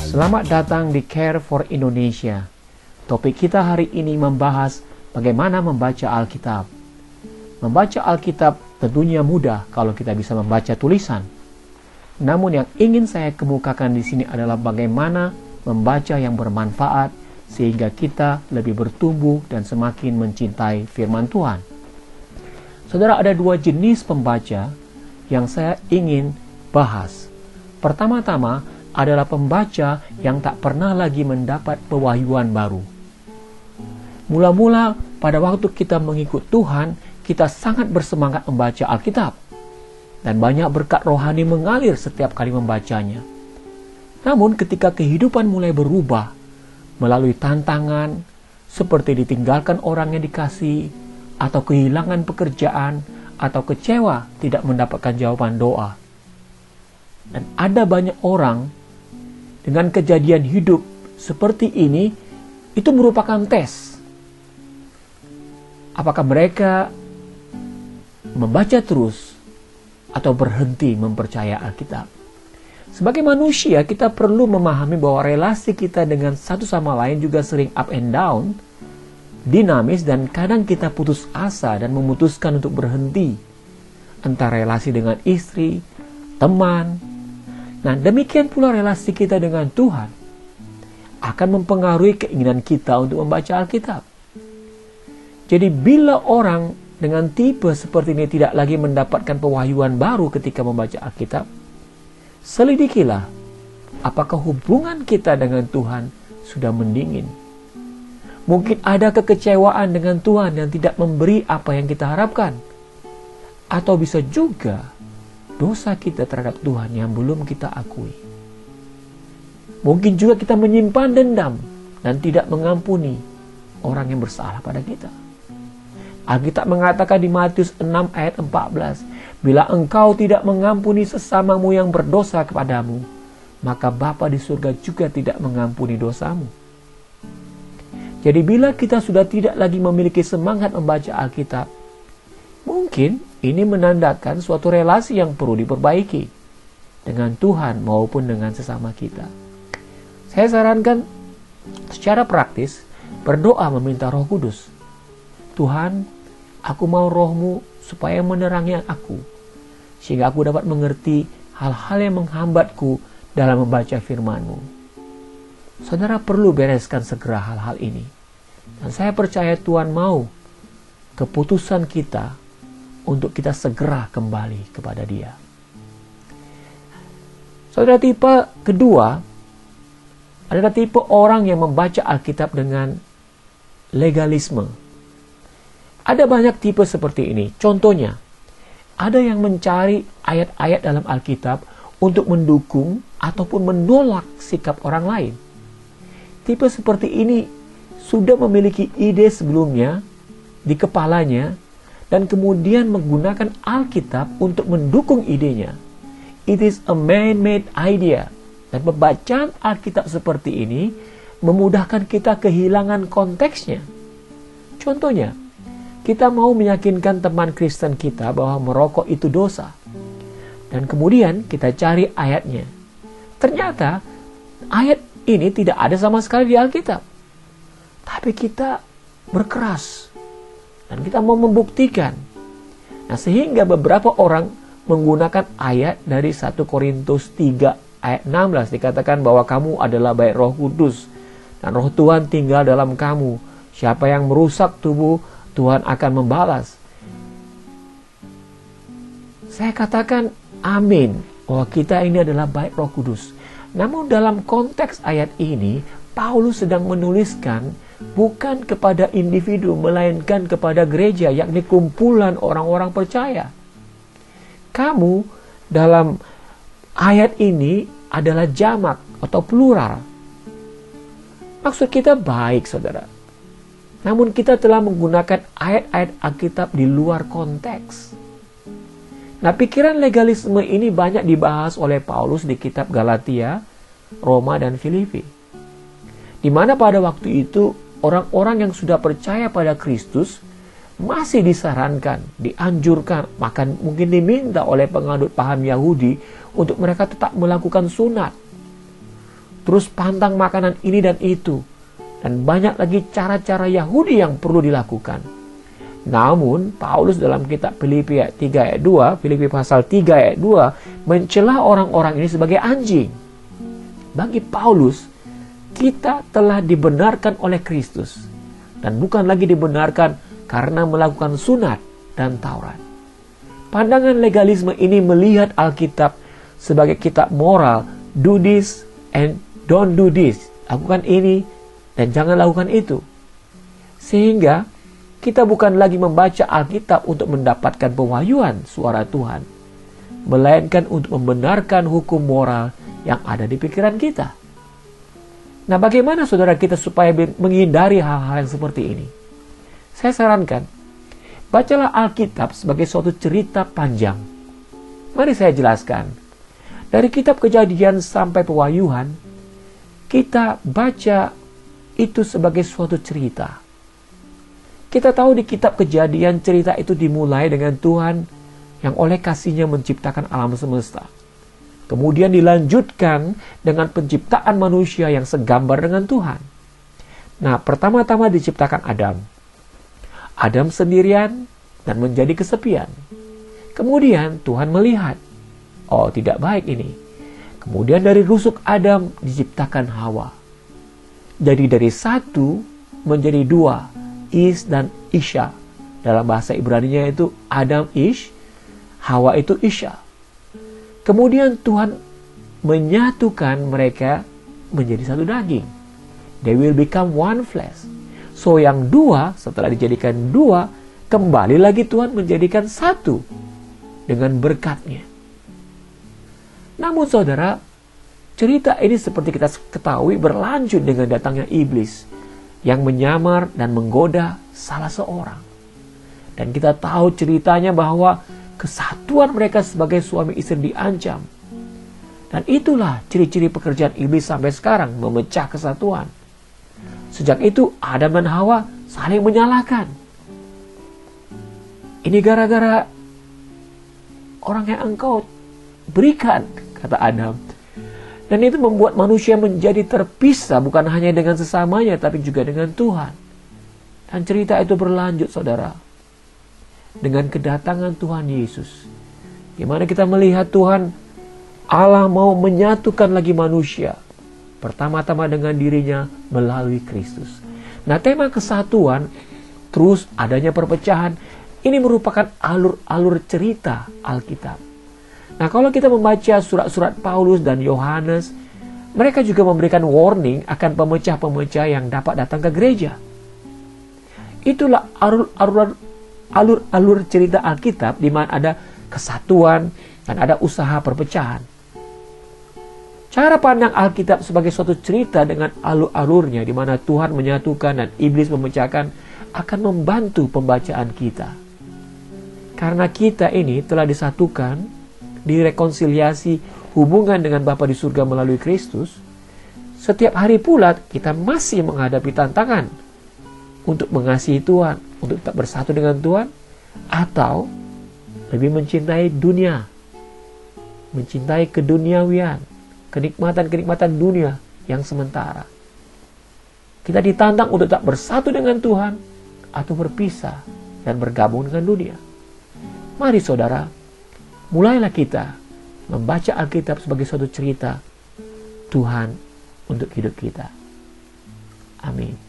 Selamat datang di Care for Indonesia. Topik kita hari ini membahas bagaimana membaca Alkitab. Membaca Alkitab tentunya mudah kalau kita bisa membaca tulisan. Namun yang ingin saya kemukakan di sini adalah bagaimana membaca yang bermanfaat sehingga kita lebih bertumbuh dan semakin mencintai firman Tuhan. Saudara, ada dua jenis pembaca yang saya ingin bahas. Pertama-tama adalah pembaca yang tak pernah lagi mendapat pewahyuan baru. Mula-mula pada waktu kita mengikut Tuhan, kita sangat bersemangat membaca Alkitab. Dan banyak berkat rohani mengalir setiap kali membacanya. Namun ketika kehidupan mulai berubah, melalui tantangan, seperti ditinggalkan orang yang dikasihi, atau kehilangan pekerjaan, atau kecewa tidak mendapatkan jawaban doa. Dan ada banyak orang dengan kejadian hidup seperti ini, itu merupakan tes. Apakah mereka membaca terus atau berhenti mempercayai Alkitab? Sebagai manusia, kita perlu memahami bahwa relasi kita dengan satu sama lain juga sering up and down, dinamis, dan kadang kita putus asa dan memutuskan untuk berhenti. Entah relasi dengan istri, teman. Nah, demikian pula relasi kita dengan Tuhan akan mempengaruhi keinginan kita untuk membaca Alkitab. Jadi bila orang dengan tipe seperti ini tidak lagi mendapatkan pewahyuan baru ketika membaca Alkitab, selidikilah apakah hubungan kita dengan Tuhan sudah mendingin. Mungkin ada kekecewaan dengan Tuhan yang tidak memberi apa yang kita harapkan. Atau bisa juga dosa kita terhadap Tuhan yang belum kita akui. Mungkin juga kita menyimpan dendam dan tidak mengampuni orang yang bersalah pada kita. Alkitab mengatakan di Matius 6 ayat 14, "Bila engkau tidak mengampuni sesamamu yang berdosa kepadamu, maka Bapa di surga juga tidak mengampuni dosamu." Jadi bila kita sudah tidak lagi memiliki semangat membaca Alkitab, mungkin ini menandakan suatu relasi yang perlu diperbaiki dengan Tuhan maupun dengan sesama kita. Saya sarankan secara praktis berdoa meminta Roh Kudus. Tuhan, aku mau Roh-Mu supaya menerangi aku, sehingga aku dapat mengerti hal-hal yang menghambatku dalam membaca firman-Mu. Saudara perlu bereskan segera hal-hal ini. Dan saya percaya Tuhan mau keputusan kita untuk kita segera kembali kepada Dia. Saudara, tipe kedua adalah tipe orang yang membaca Alkitab dengan legalisme. Ada banyak tipe seperti ini. Contohnya, ada yang mencari ayat-ayat dalam Alkitab untuk mendukung ataupun menolak sikap orang lain. Tipe seperti ini sudah memiliki ide sebelumnya di kepalanya dan kemudian menggunakan Alkitab untuk mendukung idenya. It is a man-made idea. Dan pembacaan Alkitab seperti ini memudahkan kita kehilangan konteksnya. Contohnya, kita mau meyakinkan teman Kristen kita bahwa merokok itu dosa. Dan kemudian kita cari ayatnya. Ternyata ayat ini tidak ada sama sekali di Alkitab. Tapi kita berkeras. Dan kita mau membuktikan. Nah, sehingga beberapa orang menggunakan ayat dari 1 Korintus 3 ayat 16. Dikatakan bahwa kamu adalah bait Roh Kudus. Dan Roh Tuhan tinggal dalam kamu. Siapa yang merusak tubuh, Tuhan akan membalas. Saya katakan amin. Bahwa kita ini adalah bait Roh Kudus. Namun dalam konteks ayat ini, Paulus sedang menuliskan bukan kepada individu, melainkan kepada gereja, yakni kumpulan orang-orang percaya. Kamu dalam ayat ini adalah jamak atau plural. Maksud kita baik, saudara. Namun kita telah menggunakan ayat-ayat Alkitab di luar konteks. Nah, pikiran legalisme ini banyak dibahas oleh Paulus di kitab Galatia, Roma, dan Filipi. Di mana pada waktu itu orang-orang yang sudah percaya pada Kristus masih disarankan, dianjurkan, bahkan mungkin diminta oleh penganut paham Yahudi untuk mereka tetap melakukan sunat. terus pantang makanan ini dan itu, dan banyak lagi cara-cara Yahudi yang perlu dilakukan. Namun Paulus dalam kitab Filipi ayat 3 ayat 2, Filipi pasal 3 ayat 2, mencela orang-orang ini sebagai anjing. Bagi Paulus, kita telah dibenarkan oleh Kristus, dan bukan lagi dibenarkan karena melakukan sunat dan Taurat. Pandangan legalisme ini melihat Alkitab sebagai kitab moral, do this and don't do this. Lakukan ini dan jangan lakukan itu. Sehingga kita bukan lagi membaca Alkitab untuk mendapatkan pewahyuan suara Tuhan, melainkan untuk membenarkan hukum moral yang ada di pikiran kita. Nah, bagaimana saudara kita supaya menghindari hal-hal yang seperti ini? Saya sarankan, bacalah Alkitab sebagai suatu cerita panjang. Mari saya jelaskan. Dari kitab Kejadian sampai Pewahyuan, kita baca itu sebagai suatu cerita. Kita tahu di kitab Kejadian cerita itu dimulai dengan Tuhan yang oleh kasih-Nya menciptakan alam semesta. Kemudian dilanjutkan dengan penciptaan manusia yang segambar dengan Tuhan. Nah, pertama-tama diciptakan Adam. Adam sendirian dan menjadi kesepian. Kemudian Tuhan melihat, oh tidak baik ini. Kemudian dari rusuk Adam diciptakan Hawa. Jadi dari satu menjadi dua, Is dan Isha. Dalam bahasa Ibrani-nya itu Adam Ish, Hawa itu Isha. Kemudian Tuhan menyatukan mereka menjadi satu daging. They will become one flesh. So yang dua setelah dijadikan dua, kembali lagi Tuhan menjadikan satu dengan berkat-Nya. Namun saudara, cerita ini seperti kita ketahui berlanjut dengan datangnya iblis yang menyamar dan menggoda salah seorang. Dan kita tahu ceritanya bahwa kesatuan mereka sebagai suami istri diancam. Dan itulah ciri-ciri pekerjaan iblis sampai sekarang, memecah kesatuan. Sejak itu Adam dan Hawa saling menyalahkan. Ini gara-gara orang yang engkau berikan, kata Adam. Dan itu membuat manusia menjadi terpisah bukan hanya dengan sesamanya tapi juga dengan Tuhan. Dan cerita itu berlanjut saudara, dengan kedatangan Tuhan Yesus, di mana kita melihat Tuhan Allah mau menyatukan lagi manusia, pertama-tama dengan dirinya melalui Kristus. Nah, tema kesatuan, terus adanya perpecahan, ini merupakan alur-alur cerita Alkitab. Nah, kalau kita membaca surat-surat Paulus dan Yohanes, mereka juga memberikan warning akan pemecah-pemecah yang dapat datang ke gereja. Itulah alur-alur cerita Alkitab di mana ada kesatuan dan ada usaha perpecahan. Cara pandang Alkitab sebagai suatu cerita dengan alur-alurnya di mana Tuhan menyatukan dan iblis memecahkan akan membantu pembacaan kita. Karena kita ini telah disatukan, direkonsiliasi hubungan dengan Bapa di surga melalui Kristus, setiap hari pula kita masih menghadapi tantangan untuk mengasihi Tuhan, untuk tetap bersatu dengan Tuhan, atau lebih mencintai dunia, mencintai keduniawian, kenikmatan-kenikmatan dunia yang sementara. Kita ditantang untuk tetap bersatu dengan Tuhan atau berpisah dan bergabung dengan dunia. Mari saudara, mulailah kita membaca Alkitab sebagai suatu cerita Tuhan untuk hidup kita. Amin.